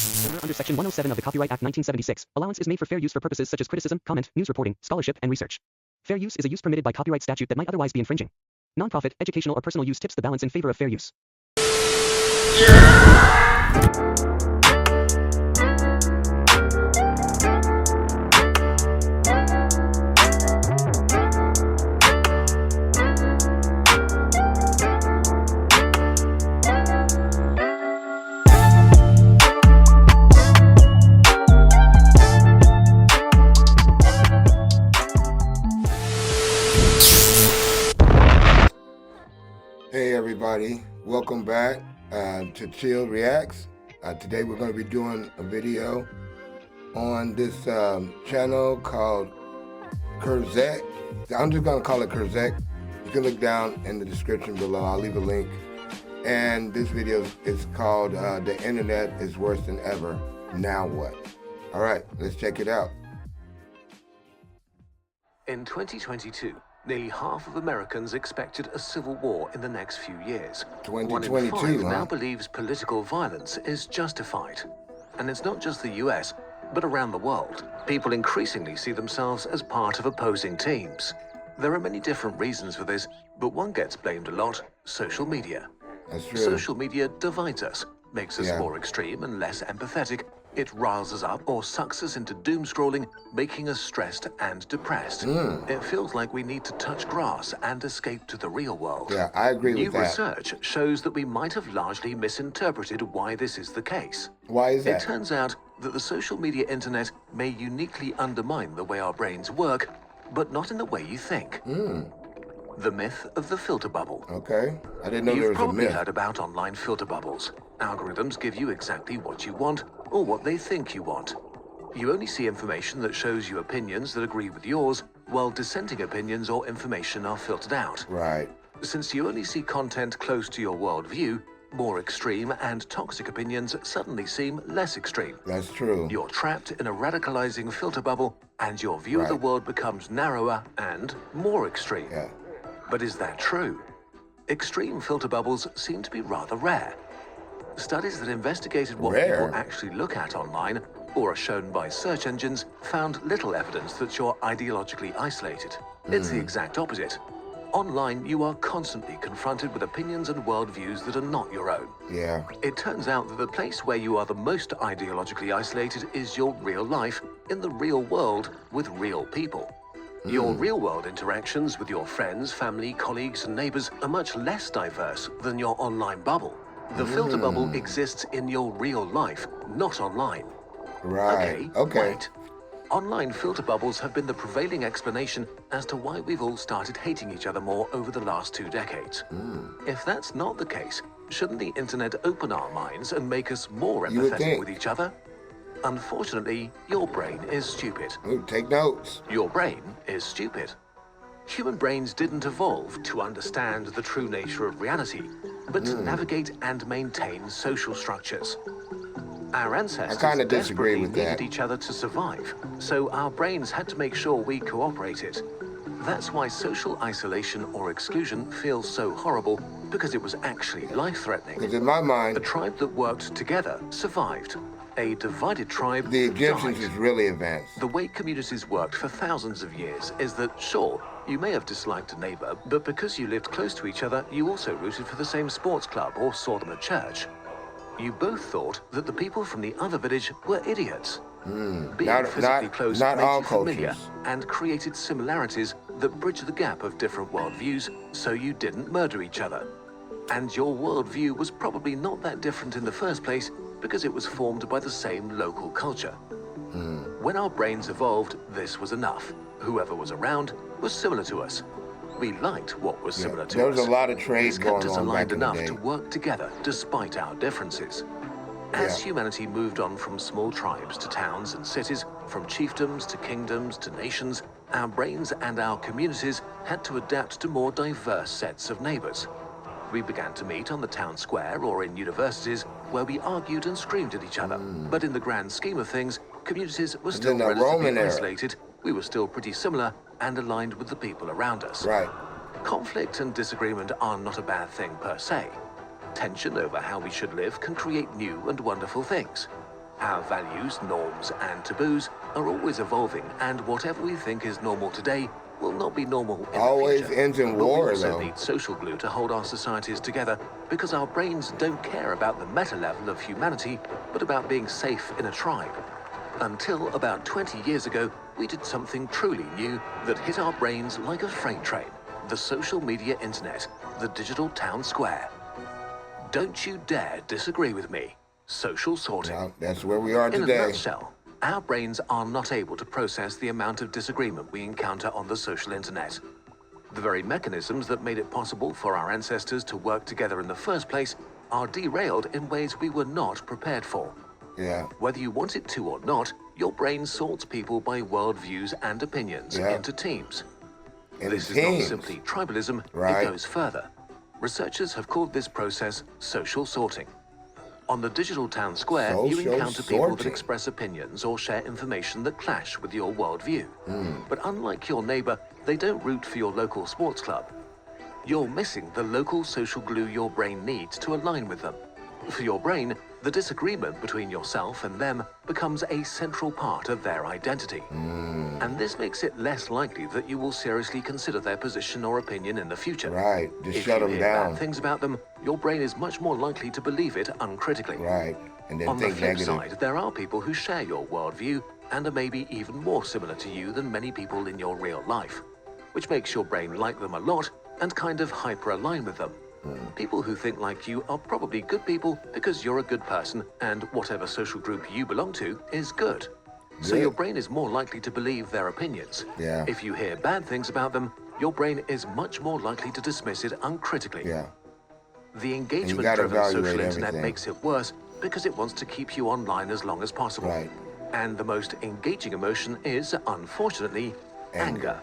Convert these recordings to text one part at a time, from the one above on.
Under Section 107 of the Copyright Act 1976, allowance is made for fair use for purposes such as criticism, comment, news reporting, scholarship, and research. Fair use is a use permitted by copyright statute that might otherwise be infringing. Nonprofit, educational, or personal use tips the balance in favor of fair use. Hey everybody, welcome back to Chill Reacts. Today we're going to be doing a video on this channel called Kurzek. I'm just going to call it Kurzek. You can look down in the description below. I'll leave a link. And this video is called The Internet is Worse Than Ever. Now What? Alright, let's check it out. In 2022, nearly half of Americans expected a civil war in the next few years. 2022, 1 in 5 huh? now believes political violence is justified. And it's not just the US, but around the world. People increasingly see themselves as part of opposing teams. There are many different reasons for this, but one gets blamed a lot: social media. That's true. Social media divides us, makes us Yeah. more extreme and less empathetic. It riles us up or sucks us into doom scrolling, making us stressed and depressed. It feels like we need to touch grass and escape to the real world. Yeah, I agree New with that. research shows that we might have largely misinterpreted why this is the case. Why is It that? turns out that the social media internet may uniquely undermine the way our brains work, but not in the way you think. The myth of the filter bubble. Okay, I didn't know there You've was a probably myth. heard about online filter bubbles. Algorithms give you exactly what you want, or what they think you want. You only see information that shows you opinions that agree with yours, while dissenting opinions or information are filtered out. Right. Since you only see content close to your worldview, more extreme and toxic opinions suddenly seem less extreme. That's true. You're trapped in a radicalizing filter bubble, and your view of the Right. world becomes narrower and more extreme. Yeah. But is that true? Extreme filter bubbles seem to be rather rare. Studies that investigated what Rare? people actually look at online or are shown by search engines found little evidence that you're ideologically isolated. It's the exact opposite. Online, you are constantly confronted with opinions and worldviews that are not your own. Yeah. It turns out that the place where you are the most ideologically isolated is your real life, in the real world, with real people. Your real-world interactions with your friends, family, colleagues, and neighbors are much less diverse than your online bubble. The filter bubble exists in your real life, not online. Right. Wait. Online filter bubbles have been the prevailing explanation as to why we've all started hating each other more over the last 2 decades. If that's not the case, shouldn't the internet open our minds and make us more You would empathetic think. with each other? Unfortunately, your brain is stupid. Ooh, take notes. Your brain is stupid. Human brains didn't evolve to understand the true nature of reality, but to navigate and maintain social structures. Our ancestors I kinda disagree desperately with that. needed each other to survive, so our brains had to make sure we cooperated. That's why social isolation or exclusion feels so horrible, because it was actually life-threatening. Because in my A mind, tribe that worked together survived. A divided tribe the Egyptians died. is really advanced. The way communities worked for thousands of years is that, sure, you may have disliked a neighbor, but because you lived close to each other, you also rooted for the same sports club or saw them at church. You both thought that the people from the other village were idiots. Being physically close not made all you familiar cultures. and created similarities that bridged the gap of different worldviews, so you didn't murder each other. And your worldview was probably not that different in the first place, because it was formed by the same local culture. When our brains evolved, this was enough. Whoever was around was similar to us. We liked what was similar to There us. was a lot of trade This kept going us on aligned back in the enough day. to work together despite our differences. As Yeah. humanity moved on from small tribes to towns and cities, from chiefdoms to kingdoms to nations, our brains and our communities had to adapt to more diverse sets of neighbors. We began to meet on the town square or in universities where we argued and screamed at each other. But in the grand scheme of things, communities were still in the relatively Roman era. isolated. We were still pretty similar and aligned with the people around us. Right. Conflict and disagreement are not a bad thing per se. Tension over how we should live can create new and wonderful things. Our values, norms, and taboos are always evolving, and whatever we think is normal today will not be normal in Always the future. ends in But war, we also though. need social glue to hold our societies together, because our brains don't care about the meta level of humanity, but about being safe in a tribe. Until about 20 years ago, we did something truly new that hit our brains like a freight train: the social media internet, the digital town square. Don't you dare disagree with me. Social sorting. Well, that's where we are In a today. nutshell, our brains are not able to process the amount of disagreement we encounter on the social internet. The very mechanisms that made it possible for our ancestors to work together in the first place are derailed in ways we were not prepared for. Yeah. Whether you want it to or not, your brain sorts people by worldviews and opinions into teams. This is not simply tribalism, Right. it goes further. Researchers have called this process social sorting. On the digital town square, you Social encounter people that sorting. express opinions or share information that clash with your worldview. But unlike your neighbor, they don't root for your local sports club. You're missing the local social glue your brain needs to align with them. For your brain, the disagreement between yourself and them becomes a central part of their identity. And this makes it less likely that you will seriously consider their position or opinion in the future. Right. Just If shut you them hear down. bad things about them, your brain is much more likely to believe it uncritically. Right. And then On the think flip negative. side, there are people who share your worldview and are maybe even more similar to you than many people in your real life, which makes your brain like them a lot and kind of hyper-align with them. People who think like you are probably good people because you're a good person and whatever social group you belong to is good. So Good. your brain is more likely to believe their opinions. Yeah. If you hear bad things about them, your brain is much more likely to dismiss it uncritically. Yeah. The gotta engagement-driven evaluate social internet everything. makes it worse because it wants to keep you online as long as possible. Right. And the most engaging emotion is, unfortunately, Anger. anger.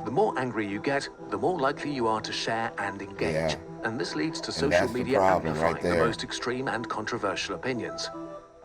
The more angry you get, the more likely you are to share and engage. Yeah. And this leads to And social that's the media problem amplifying right the there. most extreme and controversial opinions.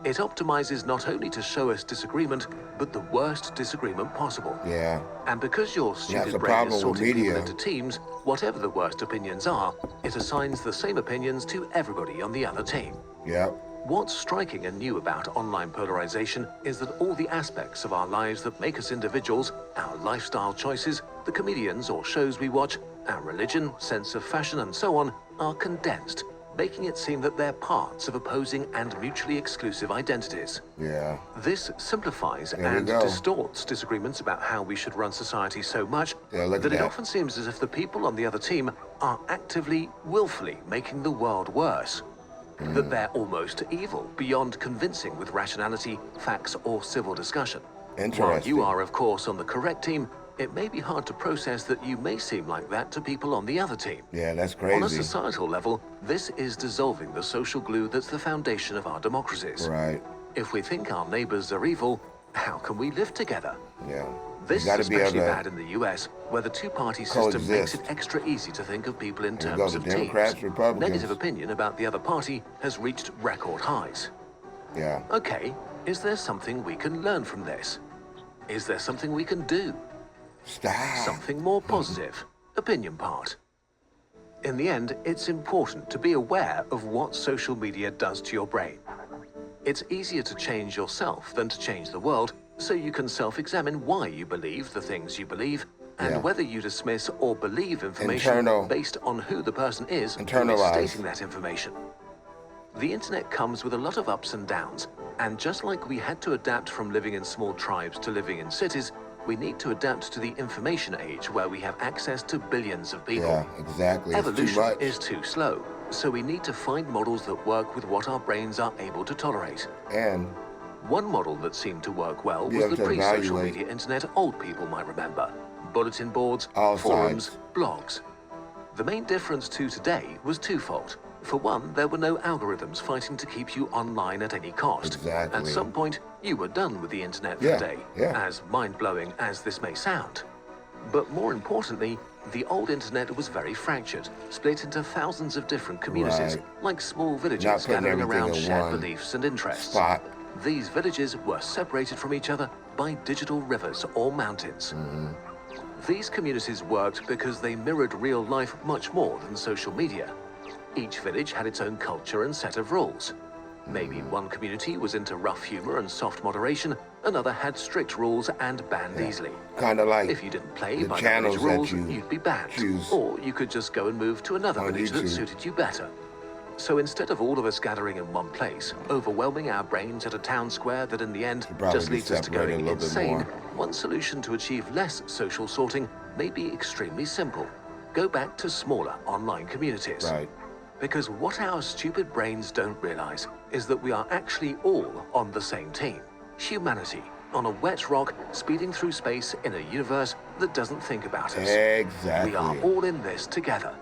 It optimizes not only to show us disagreement, but the worst disagreement possible. Yeah. And because your That's stupid the brain problem is with sorting people media. into teams, whatever the worst opinions are, it assigns the same opinions to everybody on the other team. Yep. What's striking and new about online polarization is that all the aspects of our lives that make us individuals, our lifestyle choices, the comedians or shows we watch, our religion, sense of fashion, and so on, are condensed, making it seem that they're parts of opposing and mutually exclusive identities. Yeah. This simplifies There we and go. distorts disagreements about how we should run society so much Yeah, look at that it that. often seems as if the people on the other team are actively, willfully making the world worse. That they're almost evil, beyond convincing with rationality, facts, or civil discussion. While Interesting. you are, of course, on the correct team, it may be hard to process that you may seem like that to people on the other team. Yeah, that's On a crazy. societal level, this is dissolving the social glue that's the foundation of our democracies. Right. If we think our neighbors are evil, how can we live together? Yeah. This is you gotta be able especially to bad in the US, where the two-party system makes it coexist. extra easy to think of people in Here you terms go, of the Democrats, teams. Republicans. Negative opinion about the other party has reached record highs. Yeah. Okay, is there something we can learn from this? Is there something we can do? Stop. Something more positive? Opinion part. In the end, it's important to be aware of what social media does to your brain. It's easier to change yourself than to change the world, so you can self-examine why you believe the things you believe, and Yeah. whether you dismiss or believe information Internal. based on who the person is who is Internalize. stating that information. The internet comes with a lot of ups and downs, and just like we had to adapt from living in small tribes to living in cities, we need to adapt to the information age where we have access to billions of people. Yeah, exactly. It's too Evolution much. is too slow, so we need to find models that work with what our brains are able to tolerate. And One model that seemed to work well Be was able the to pre-social evaluate. media internet old people might remember. Bulletin boards, All forums, sides. blogs. The main difference to today was twofold. For one, there were no algorithms fighting to keep you online at any cost. Exactly. At some point, you were done with the internet for Yeah, the day, yeah. as mind-blowing as this may sound. But more importantly, the old internet was very fractured, split into thousands of different communities, Right. like small Not villages putting gathering everything around in shared one beliefs and interests. spot. These villages were separated from each other by digital rivers or mountains. These communities worked because they mirrored real life much more than social media. Each village had its own culture and set of rules. Maybe one community was into rough humor and soft moderation, another had strict rules and banned easily. Kind of like If you didn't play the by the channels village rules, that you you'd be banned. choose Or you could just go and move to another on village that YouTube. suited you better. So instead of all of us gathering in one place, overwhelming our brains at a town square that in the end Should probably just be leads us to separated going a little bit insane, more. one solution to achieve less social sorting may be extremely simple. Go back to smaller online communities. Right. Because what our stupid brains don't realize is that we are actually all on the same team. Humanity, on a wet rock, speeding through space in a universe that doesn't think about us. Exactly. We are all in this together.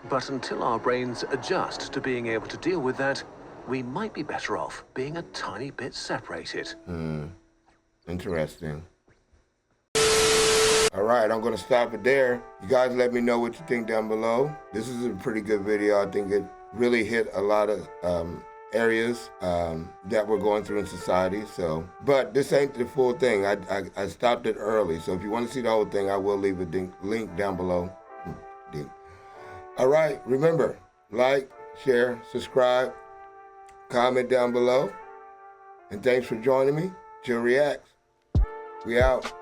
But until our brains adjust to being able to deal with that, we might be better off being a tiny bit separated. Interesting. All right, I'm going to stop it there. You guys let me know what you think down below. This is a pretty good video. I think it really hit a lot of areas that we're going through in society. So, but this ain't the full thing. I stopped it early. So if you want to see the whole thing, I will leave a link down below. All right, remember, like, share, subscribe, comment down below. And thanks for joining me. Chill Reacts. We out.